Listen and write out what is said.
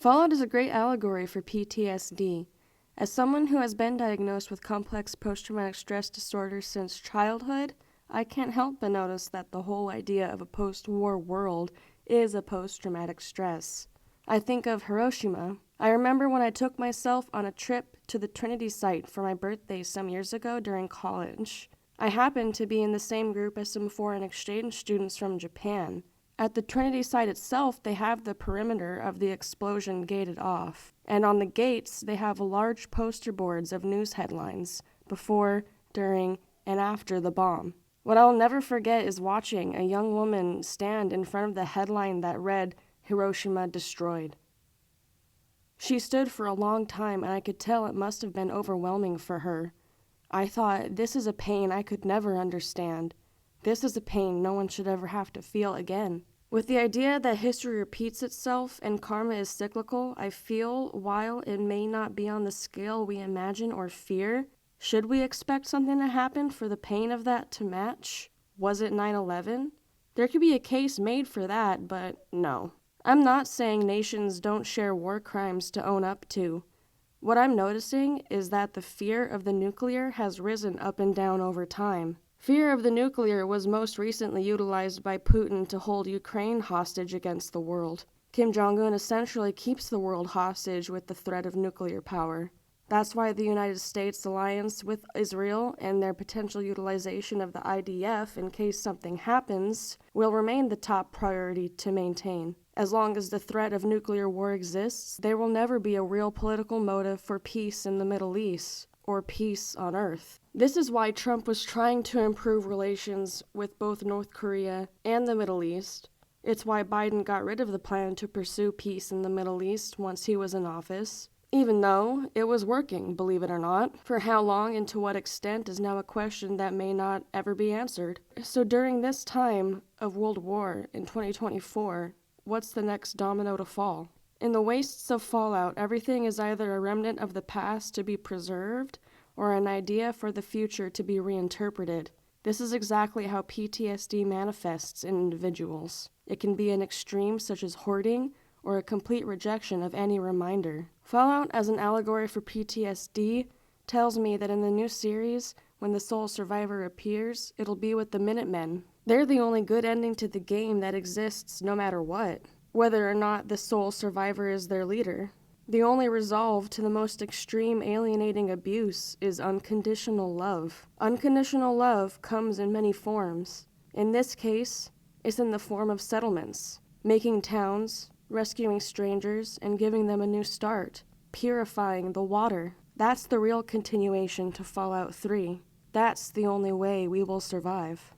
Fallout is a great allegory for PTSD. As someone who has been diagnosed with complex post-traumatic stress disorder since childhood, I can't help but notice that the whole idea of a post-war world is a post-traumatic stress. I think of Hiroshima. I remember when I took myself on a trip to the Trinity Site for my birthday some years ago during college. I happened to be in the same group as some foreign exchange students from Japan. At the Trinity Site itself, they have the perimeter of the explosion gated off, and on the gates, they have large poster boards of news headlines before, during, and after the bomb. What I'll never forget is watching a young woman stand in front of the headline that read, "Hiroshima destroyed." She stood for a long time, and I could tell it must have been overwhelming for her. I thought, this is a pain I could never understand. This is a pain no one should ever have to feel again. With the idea that history repeats itself and karma is cyclical, I feel, while it may not be on the scale we imagine or fear, should we expect something to happen for the pain of that to match? Was it 9/11? There could be a case made for that, but no. I'm not saying nations don't share war crimes to own up to. What I'm noticing is that the fear of the nuclear has risen up and down over time. Fear of the nuclear was most recently utilized by Putin to hold Ukraine hostage against the world. Kim Jong-un essentially keeps the world hostage with the threat of nuclear power. That's why the United States' alliance with Israel and their potential utilization of the IDF in case something happens will remain the top priority to maintain. As long as the threat of nuclear war exists, there will never be a real political motive for peace in the Middle East, or peace on Earth. This is why Trump was trying to improve relations with both North Korea and the Middle East. It's why Biden got rid of the plan to pursue peace in the Middle East once he was in office. Even though it was working, believe it or not. For how long and to what extent is now a question that may not ever be answered. So during this time of World War in 2024, what's the next domino to fall? In the wastes of Fallout, everything is either a remnant of the past to be preserved or an idea for the future to be reinterpreted. This is exactly how PTSD manifests in individuals. It can be an extreme such as hoarding or a complete rejection of any reminder. Fallout as an allegory for PTSD tells me that in the new series, when the sole survivor appears, it'll be with the Minutemen. They're the only good ending to the game that exists no matter what, whether or not the sole survivor is their leader. The only resolve to the most extreme alienating abuse is unconditional love. Unconditional love comes in many forms. In this case, it's in the form of settlements, making towns, rescuing strangers, and giving them a new start, purifying the water. That's the real continuation to Fallout 3. That's the only way we will survive.